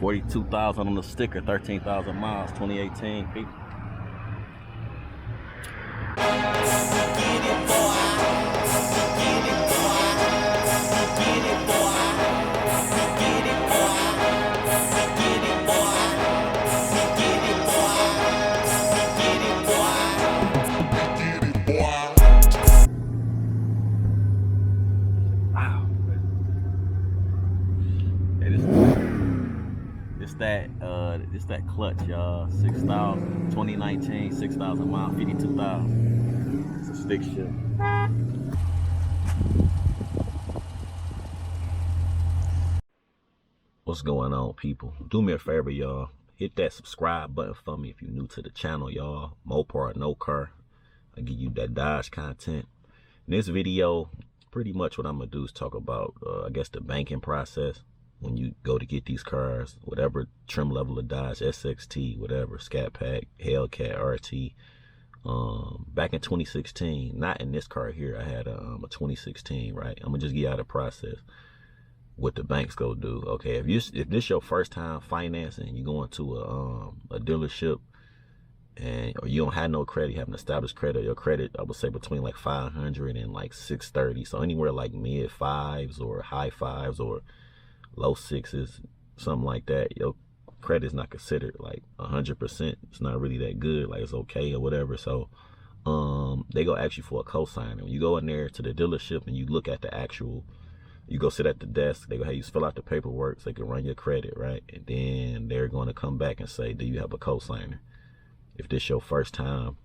42,000 on the sticker, 13,000 miles, 2018. People. It's that clutch, y'all. 6,000, 2019, 6,000 miles, 52,000. It's a stick shift. What's going on, people? Do me a favor, y'all. Hit that subscribe button for me if you're new to the channel, y'all. Mopar, no car. I give you that Dodge content. In this video, pretty much what I'm gonna do is talk about, I guess, the banking process. When you go to get these cars, whatever trim level of Dodge, SXT, whatever, Scat Pack, Hellcat, RT. Back in 2016, not in this car here, I had a 2016, right? I'm gonna just get you out of the process. What the banks go do, okay? If this your first time financing, you going to a dealership, or you don't have no credit, you have an established credit, your credit, I would say between like 500 and like 630, so anywhere like mid fives or high fives or low sixes, something like that, your credit is not considered like 100%. It's not really that good, like it's okay or whatever. So they go ask you for a cosigner. When you go in there to the dealership and you look at the actual, you go sit at the desk, they go, hey, you fill out the paperwork so they can run your credit, right? And then they're going to come back and say, do you have a cosigner? If this your first time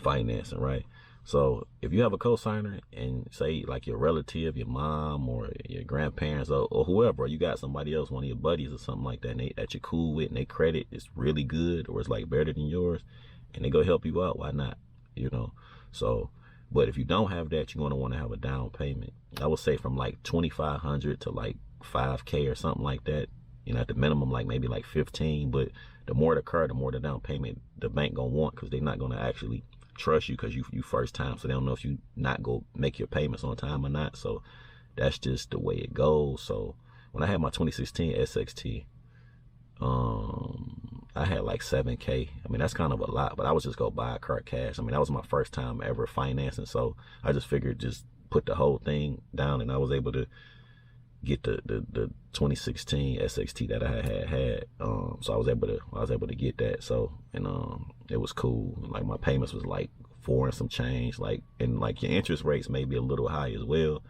financing, right? So if you have a cosigner and say like your relative, your mom or your grandparents or whoever, or you got somebody else, one of your buddies or something like that, and that you're cool with, and their credit is really good or it's like better than yours, and they go help you out, why not? You know? So, but if you don't have that, you're going to want to have a down payment. I would say from like 2,500 to like 5K or something like that. You know, at the minimum, like maybe like 15, but the more the car, the more the down payment the bank gonna want, because they're not gonna actually trust you because you first time, so they don't know if you not go make your payments on time or not. So that's just the way it goes. So when I had my 2016 SXT, I had like 7K. I mean, that's kind of a lot, but I was just go buy a car cash. I mean, that was my first time ever financing, so I just figured just put the whole thing down, and I was able to get the 2016 SXT that I had. So I was able to get that. So, and it was cool. Like my payments was like 4 and some change. Like, and like your interest rates may be a little high as well,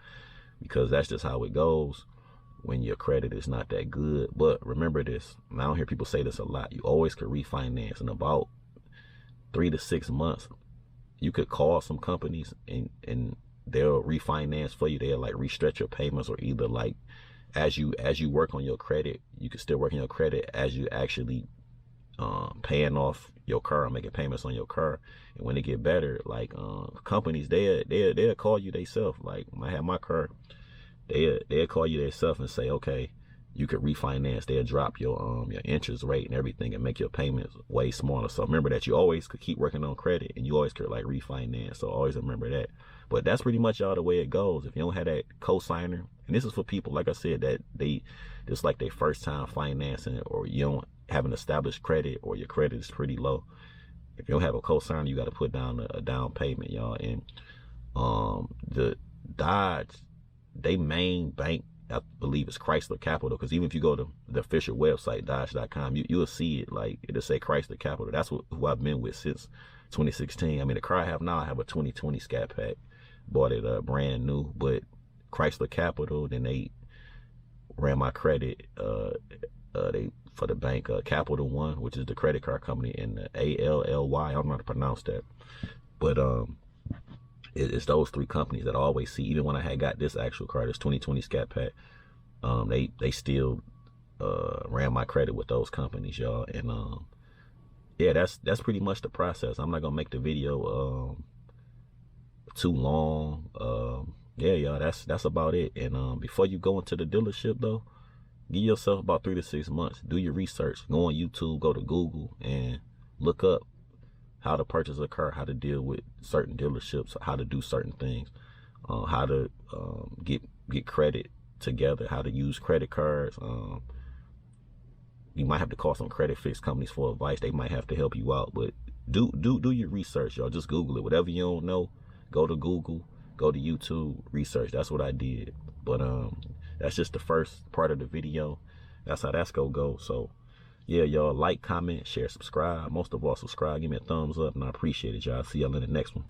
because that's just how it goes when your credit is not that good. But remember this, and I don't hear people say this a lot, you always could refinance in about 3 to 6 months. You could call some companies and they'll refinance for you. They'll like restretch your payments, or either like as you work on your credit, you can still work on your credit as you actually paying off your car, making payments on your car. And when it get better, like companies, they'll call you themselves. Like when I had my car, they'll call you themselves and say, okay, you could refinance. They'll drop your interest rate and everything and make your payments way smaller. So remember that you always could keep working on credit, and you always could like refinance. So always remember that. But that's pretty much all the way it goes. If you don't have that cosigner, and this is for people, like I said, that they just like their first time financing, or you don't have an established credit, or your credit is pretty low. If you don't have a cosigner, you got to put down a down payment, y'all. And the Dodge, they main bank, I believe, it's Chrysler Capital, because even if you go to the official website, Dodge.com, you'll see it, like it'll say Chrysler Capital. That's who I've been with since 2016. I mean, the car I have now, I have a 2020 Scat Pack. Bought it brand new, but Chrysler Capital, then they ran my credit they for the bank, Capital One, which is the credit card company, and the ALLY, I don't know how to pronounce that, but it's those 3 companies that I always see. Even when I had got this actual car, this 2020 Scat Pack, they still ran my credit with those companies, y'all. And yeah, that's pretty much the process. I'm not gonna make the video too long. Yeah, y'all, that's about it. And before you go into the dealership though, give yourself about 3 to 6 months. Do your research. Go on YouTube, go to Google, and look up how to purchase a car, how to deal with certain dealerships, how to do certain things, how to get credit together, how to use credit cards, You might have to call some credit fix companies for advice. They might have to help you out, but do your research, y'all. Just Google it. Whatever you don't know, go to Google, go to YouTube, research. That's what I did. But that's just the first part of the video. That's how that's gonna go. So yeah, y'all, like, comment, share, subscribe. Most of all, subscribe. Give me a thumbs up, and I appreciate it, y'all. See y'all in the next one.